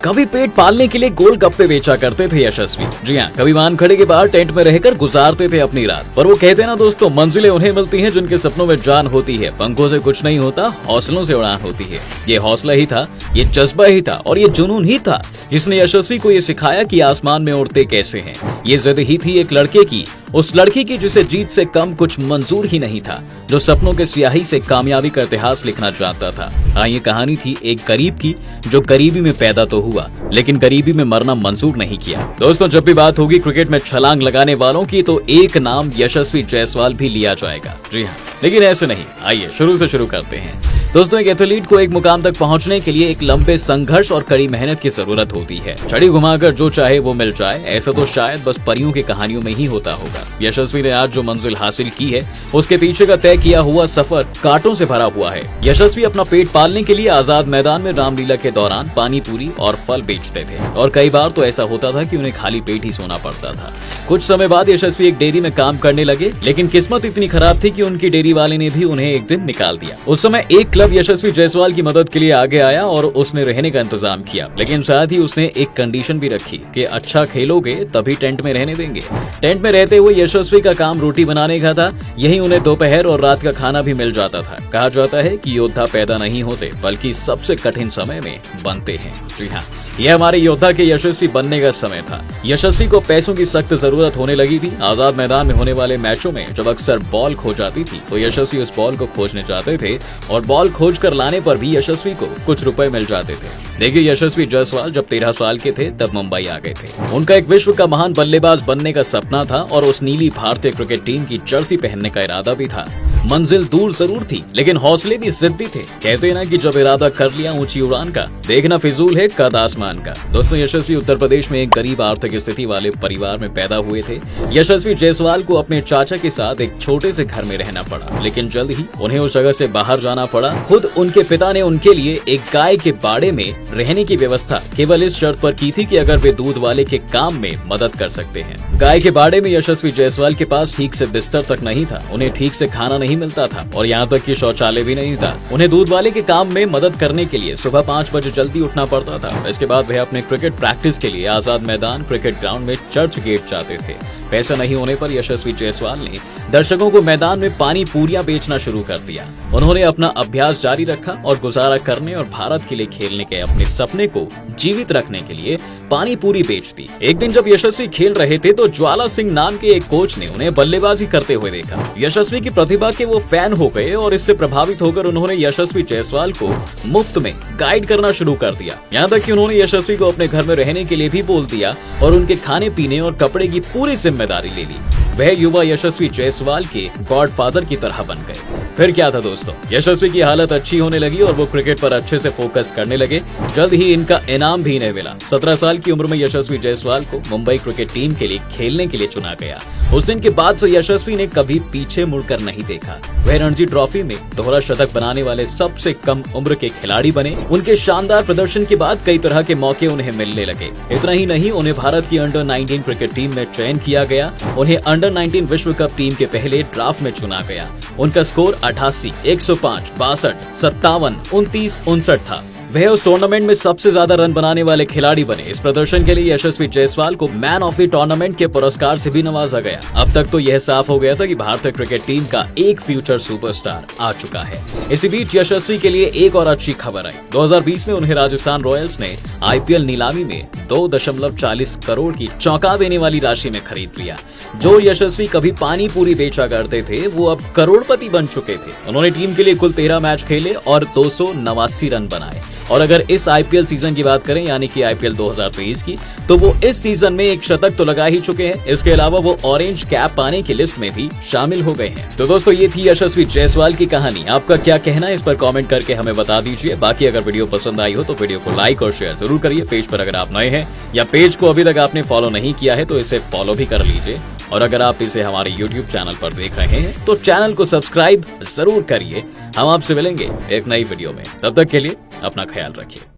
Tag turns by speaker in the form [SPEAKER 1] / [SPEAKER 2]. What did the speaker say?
[SPEAKER 1] कभी पेट पालने के लिए गोलगप्पे बेचा करते थे यशस्वी। जी हाँ, कभी वानखड़े के बाहर टेंट में रहकर गुजारते थे अपनी रात। पर वो कहते हैं ना दोस्तों, मंजिलें उन्हें मिलती हैं जिनके सपनों में जान होती है। पंखों से कुछ नहीं होता, हौसलों से उड़ान होती है। ये हौसला ही था, ये जज्बा ही था और ये जुनून ही था जिसने यशस्वी को ये सिखाया कि आसमान में उड़ते कैसे हैं। ये जिद ही थी एक लड़के की, उस लड़की की जिसे जीत से कम कुछ मंजूर ही नहीं था, जो सपनों के स्याही से कामयाबी का इतिहास लिखना चाहता था। हाँ, ये कहानी थी एक गरीब की जो गरीबी में पैदा तो हुआ लेकिन गरीबी में मरना मंजूर नहीं किया। दोस्तों, जब भी बात होगी क्रिकेट में छलांग लगाने वालों की तो एक नाम यशस्वी जायसवाल भी लिया जाएगा। जी हाँ, लेकिन ऐसे नहीं। आइए शुरू से शुरू करते हैं। दोस्तों, एक एथलीट को एक मुकाम तक पहुंचने के लिए एक लंबे संघर्ष और कड़ी मेहनत की जरूरत होती है। छड़ी घुमाकर जो चाहे वो मिल जाए, ऐसा तो शायद बस परियों की कहानियों में ही होता होगा। यशस्वी ने आज जो मंजिल हासिल की है उसके पीछे का तय किया हुआ सफर कांटों से भरा हुआ है। यशस्वी अपना पेट पालने के लिए आजाद मैदान में रामलीला के दौरान पानी पूरी और फल बेचते थे और कई बार तो ऐसा होता था कि उन्हें खाली पेट ही सोना पड़ता था। कुछ समय बाद यशस्वी एक डेयरी में काम करने लगे, लेकिन किस्मत इतनी खराब थी कि उनकी डेयरी वाले ने भी उन्हें एक दिन निकाल दिया। उस समय एक क्लब यशस्वी जायसवाल की मदद के लिए आगे आया और उसने रहने का इंतजाम किया, लेकिन साथ ही उसने एक कंडीशन भी रखी कि अच्छा खेलोगे तभी टेंट में रहने देंगे। टेंट में रहते हुए यशस्वी का काम रोटी बनाने का था। यही उन्हें दोपहर और रात का खाना भी मिल जाता था। कहा जाता है कि योद्धा पैदा नहीं होते बल्कि सबसे कठिन समय में बनते हैं। जी हाँ, यह हमारे योद्धा के यशस्वी बनने का समय था। यशस्वी को पैसों की सख्त जरूरत होने लगी थी। आजाद मैदान में होने वाले मैचों में जब अक्सर बॉल खो जाती थी तो यशस्वी उस बॉल को खोजने जाते थे और बॉल खोज कर लाने पर भी यशस्वी को कुछ रुपए मिल जाते थे। देखिए, यशस्वी जायसवाल जब 13 साल के थे तब मुंबई आ गए थे। उनका एक विश्व का महान बल्लेबाज बनने का सपना था और उस नीली भारतीय क्रिकेट टीम की जर्सी पहनने का इरादा भी था। मंजिल दूर जरूर थी लेकिन हौसले भी जिद्दी थे। कहते हैं ना कि जब इरादा कर लिया ऊंची उड़ान का, देखना फिजूल है कद आसमान का। दोस्तों, यशस्वी उत्तर प्रदेश में एक गरीब आर्थिक स्थिति वाले परिवार में पैदा हुए थे। यशस्वी जायसवाल को अपने चाचा के साथ एक छोटे से घर में रहना पड़ा, लेकिन जल्द ही उन्हें उस जगह से बाहर जाना पड़ा। खुद उनके पिता ने उनके लिए एक गाय के बाड़े में रहने की व्यवस्था केवल इस शर्त पर की थी कि अगर वे दूध वाले के काम में मदद कर सकते हैं। गाय के बाड़े में यशस्वी जायसवाल के पास ठीक से बिस्तर तक नहीं था, उन्हें ठीक से खाना नहीं मिलता था और यहाँ तक कि शौचालय भी नहीं था। उन्हें दूध वाले के काम में मदद करने के लिए सुबह 5 बजे जल्दी उठना पड़ता था। इसके बाद वह अपने क्रिकेट प्रैक्टिस के लिए आजाद मैदान क्रिकेट ग्राउंड में चर्च गेट जाते थे। पैसा नहीं होने पर यशस्वी जायसवाल ने दर्शकों को मैदान में पानी पूरियां बेचना शुरू कर दिया। उन्होंने अपना अभ्यास जारी रखा और गुजारा करने और भारत के लिए खेलने के अपने सपने को जीवित रखने के लिए पानी पूरी बेच दी। एक दिन जब यशस्वी खेल रहे थे तो ज्वाला सिंह नाम के एक कोच ने उन्हें बल्लेबाजी करते हुए देखा। यशस्वी की प्रतिभा के वो फैन हो गए और इससे प्रभावित होकर उन्होंने यशस्वी जायसवाल को मुफ्त में गाइड करना शुरू कर दिया। यहाँ तक कि उन्होंने यशस्वी को अपने घर में रहने के लिए भी बोल दिया और उनके खाने पीने और कपड़े की पूरी जिम्मेदारी ले ली। वह युवा यशस्वी जायसवाल के गॉडफादर की तरह बन गए। फिर क्या था दोस्तों, यशस्वी की हालत अच्छी होने लगी और वो क्रिकेट पर अच्छे से फोकस करने लगे। जल्द ही इनका इनाम भी इन्हें मिला। 17 साल की उम्र में यशस्वी जायसवाल को मुंबई क्रिकेट टीम के लिए खेलने के लिए चुना गया। उस दिन के बाद से यशस्वी ने कभी पीछे मुड़कर नहीं देखा। वह रणजी ट्रॉफी में दोहरा शतक बनाने वाले सबसे कम उम्र के खिलाड़ी बने। उनके शानदार प्रदर्शन के बाद कई तरह के मौके उन्हें मिलने लगे। इतना ही नहीं, उन्हें भारत की अंडर 19 क्रिकेट टीम में चयन किया गया। उन्हें अंडर 19 विश्व कप टीम के पहले ड्राफ्ट में चुना गया। उनका स्कोर 88, 105, 62, 57, 29, 59 था। वह उस टूर्नामेंट में सबसे ज्यादा रन बनाने वाले खिलाड़ी बने। इस प्रदर्शन के लिए यशस्वी जायसवाल को मैन ऑफ द टूर्नामेंट के पुरस्कार से भी नवाजा गया। अब तक तो यह साफ हो गया था कि भारतीय क्रिकेट टीम का एक फ्यूचर सुपरस्टार आ चुका है। इसी बीच यशस्वी के लिए एक और अच्छी खबर आई। 2020 में उन्हें राजस्थान रॉयल्स ने IPL नीलामी में 2.40 करोड़ की चौंका देने वाली राशि में खरीद लिया। जो यशस्वी कभी पानी पूरी बेचा करते थे वो अब करोड़पति बन चुके थे। उन्होंने टीम के लिए कुल 13 मैच खेले और 289 रन बनाए। और अगर इस IPL सीजन की बात करें, यानी कि IPL 2023 की, तो वो इस सीजन में एक शतक तो लगा ही चुके हैं। इसके अलावा वो ऑरेंज कैप पाने की लिस्ट में भी शामिल हो गए हैं। तो दोस्तों, ये थी यशस्वी जायसवाल की कहानी। आपका क्या कहना है इस पर कमेंट करके हमें बता दीजिए। बाकी अगर वीडियो पसंद आई हो तो वीडियो को लाइक और शेयर जरूर करिए। पेज पर अगर आप नए हैं या पेज को अभी तक आपने फॉलो नहीं किया है तो इसे फॉलो भी कर लीजिए। और अगर आप इसे हमारे YouTube चैनल पर देख रहे हैं तो चैनल को सब्सक्राइब जरूर करिए। हम आपसे मिलेंगे एक नई वीडियो में। तब तक के लिए अपना ख्याल रखिए।